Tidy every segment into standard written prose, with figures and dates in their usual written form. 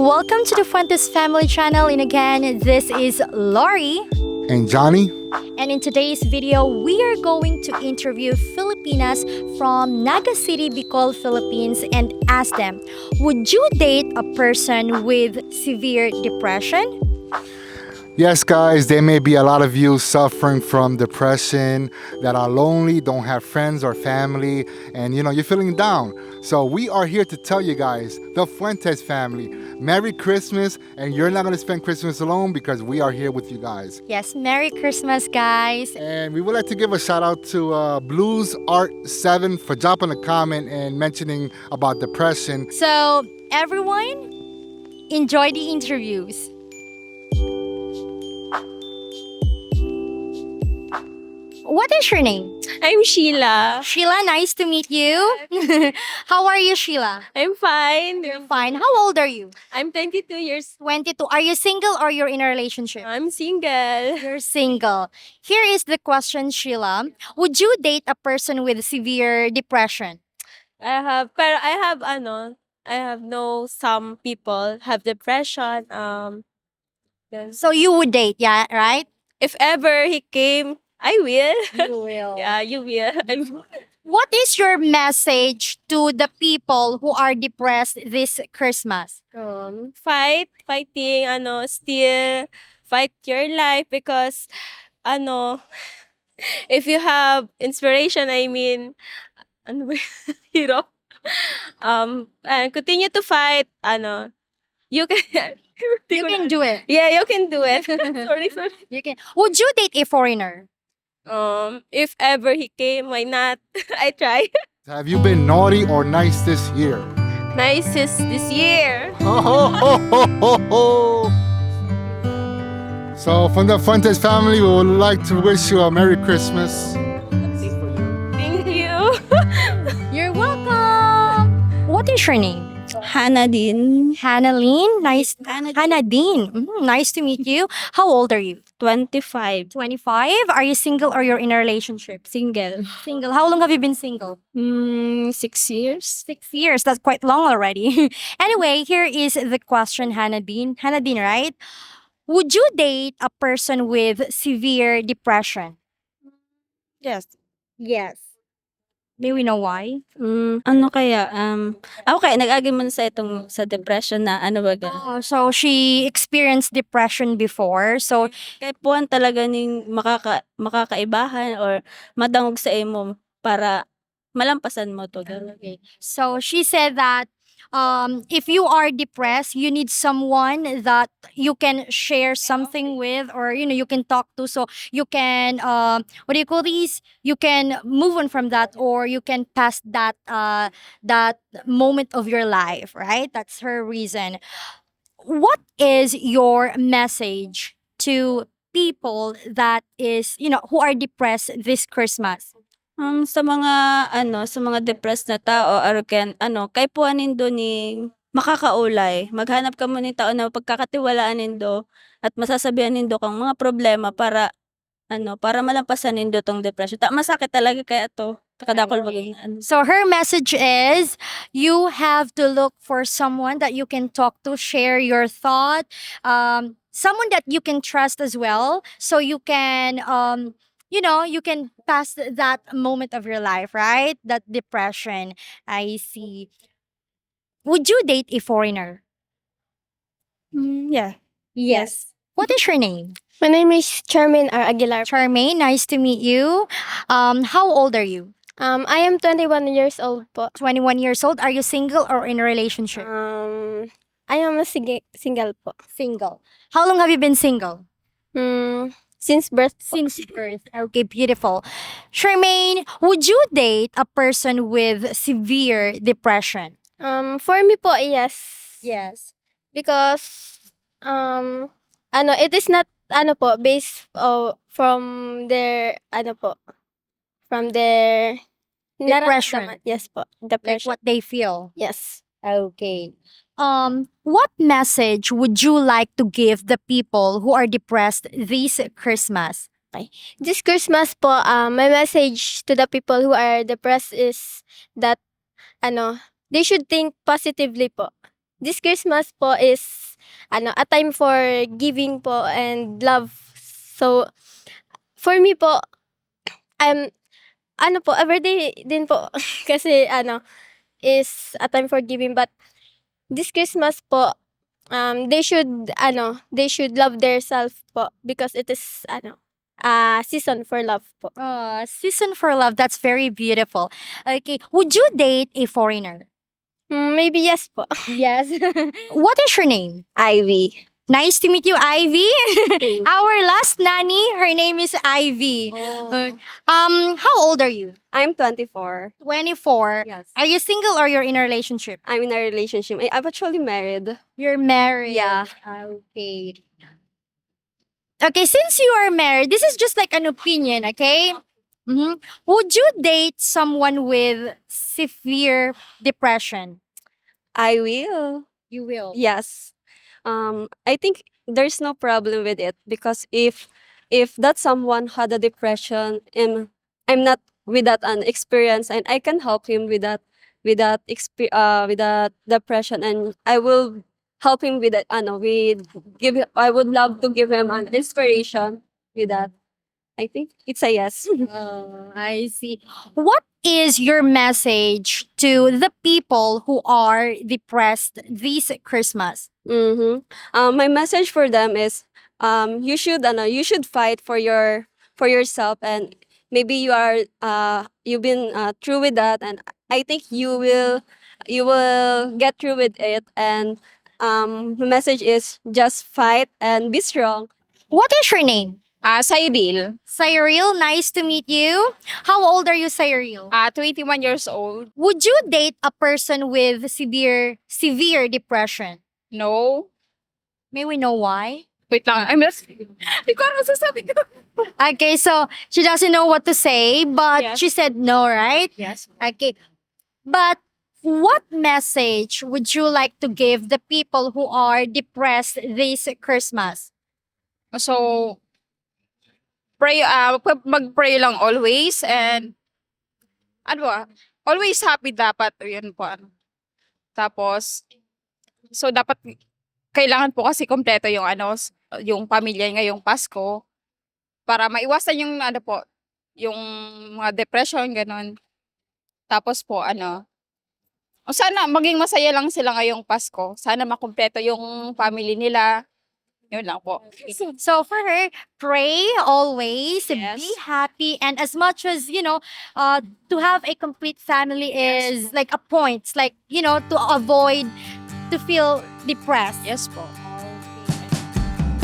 welcome to the Fuentes Family Channel. And again, this is Lorie. And Johnny? And in today's video, we are going to interview Filipinas from Naga City, Bicol, Philippines, and ask them, would you date a person with severe depression? Yes, guys, there may be a lot of you suffering from depression, that are lonely, don't have friends or family, and you're feeling down. So we are here to tell you guys, the Fuentes family, Merry Christmas, and you're not going to spend Christmas alone because we are here with you guys. Yes, Merry Christmas, guys. And we would like to give a shout out to Blues Art 7 for dropping a comment and mentioning about depression. So, everyone, enjoy the interviews. What is your name? I'm Sheila. Sheila, nice to meet you. How are you, Sheila? I'm fine. Fine. How old are you? I'm 22 years. 22. Are you single or you're in a relationship? I'm single. You're single. Here is the question, Sheila. Would you date a person with severe depression? I have know some people have depression. Yes. So you would date, yeah, right? If ever he came, I will. You will. Yeah, you will. What is your message to the people who are depressed this Christmas? Fighting, still fight your life because, if you have inspiration, ano ba yun? Hirap. And continue to fight, you can, You can do it. yeah, you can do it. Sorry. You can. Would you date a foreigner? If ever he came, why not? I try. Have you been naughty or nice this year? Nicest this year. Ho, ho, ho, ho, ho, ho. So from the Fuentes family, we would like to wish you a Merry Christmas. Thank you. You're welcome. What is your name? Hannad. Hannaline. Nice. Hannadine. Nice to meet you. How old are you? 25. 25. Are you single or you're in a relationship? Single. Single. How long have you been single? 6 years. 6 years. That's quite long already. Anyway, here is the question, Hannadine. Hannadine, right? Would you date a person with severe depression? Yes. Yes. May we know why? Ano kaya? Ako kaya nag-agi man sa depression na ano ba ga? Oh, so she experienced depression before. So Kaya puwan talaga ning makakaibahan or madangog sa imo para malampasan mo to. okay. So she said that if you are depressed, you need someone that you can share something with, or you can talk to, so you can what do you call these? You can move on from that, or you can pass that that moment of your life, right? That's her reason. What is your message to people that is who are depressed this Christmas? Sa mga depressed na tao or kay puwan nindo ni makakaulay. Maghanap ka mo ni tao na pagkakatiwalaan nindo at masasabihan nindo kang mga problema para para malampasan nindo tong depression. Masakit talaga kaya to. Kadakol maging So her message is you have to look for someone that you can talk to, share your thought, someone that you can trust as well, so you can you can pass that moment of your life, right? That depression. I see. Would you date a foreigner? yeah. Yes. What is your name? My name is Charmaine R. Aguilar. Charmaine, nice to meet you. How old are you? I am 21 years old po. 21 years old. Are you single or in a relationship? I am a single po. Single. How long have you been single? Since birth po. Since birth. Okay, beautiful. Charmaine, would you date a person with severe depression? For me po, yes. Yes. Because it is not based from their from their Depression. nararamdaman. Yes po. Like Depression. what they feel. Yes. Okay. What message would you like to give the people who are depressed this Christmas? This Christmas po, my message to the people who are depressed is that they should think positively po. this Christmas po is a time for giving po and love. So for me po, um everyday din po kasi is a time for giving, but this Christmas po, they should love their self po because it is a season for love po. Season for love. That's very beautiful. Okay. Would you date a foreigner? Maybe yes po. Yes. What is your name? Ivy. Nice to meet you, Ivy. Our last nanny, her name is Ivy. How old are you? I'm 24. 24. Yes. Are you single or you're in a relationship? I'm in a relationship. I'm actually married. You're married. Yeah. Okay. Okay, since you are married, this is just like an opinion, okay? Would you date someone with severe depression? I will. You will. Yes. I think there's no problem with it because if that someone had a depression and I'm not with that an experience and I can help him with that with that depression, and I will help him with that I would love to give him an inspiration with that. I think it's a yes. Oh, I see. What is your message to the people who are depressed this Christmas? Mm-hmm. My message for them is you should fight for yourself, and maybe you've been through with that, and I think you will get through with it, and the message is just fight and be strong. What is your name? Cyril, Cyril, nice to meet you. How old are you, Cyril? 21 years old. Would you date a person with severe depression? No. May we know why? Wait lang. I'm just... Hindi ko ano sasabi ko. Okay, so she doesn't know what to say, but Yes. she said no, right? Yes. Okay. But what message would you like to give the people who are depressed this Christmas? So, pray, mag-pray lang always, and always happy dapat. Yun po. Tapos, so dapat, kailangan po kasi kompleto yung yung pamilya ngayong Pasko para maiwasan yung yung mga depression, ganun. Tapos po, sana maging masaya lang sila ngayong Pasko. Sana makumpleto yung family nila. Yun lang po. So for her, pray always, Yes. be happy, and as much as to have a complete family is like a point, like to avoid to feel depressed. Yes po.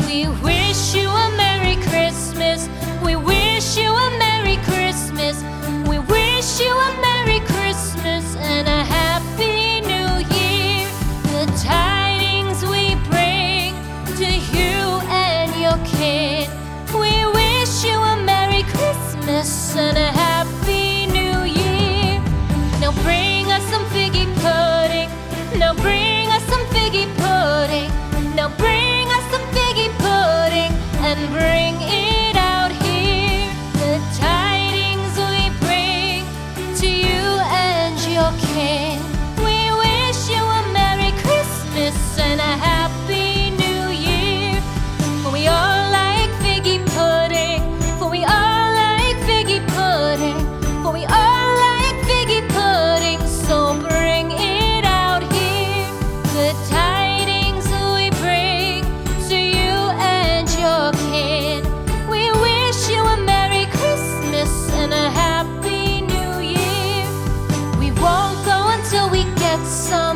We wish you a Merry Christmas. We wish you a Merry Christmas. We wish you a Merry Christmas and a Happy New Year. The tidings we bring to you and your kid. We wish you a Merry Christmas and a Happy New Year. Now bring us some figgy pudding. Now bring us some figgy pudding. Now bring us some figgy pudding and bring it out here. The tidings we bring to you and your kin. We wish you a Merry Christmas and a Happy New Year. For we all like figgy pudding. For we all like figgy pudding. For we all like figgy pudding. So bring it out here. The tidings we bring to you and your kin. We wish you a Merry Christmas and a Happy New Year. We won't go until we get some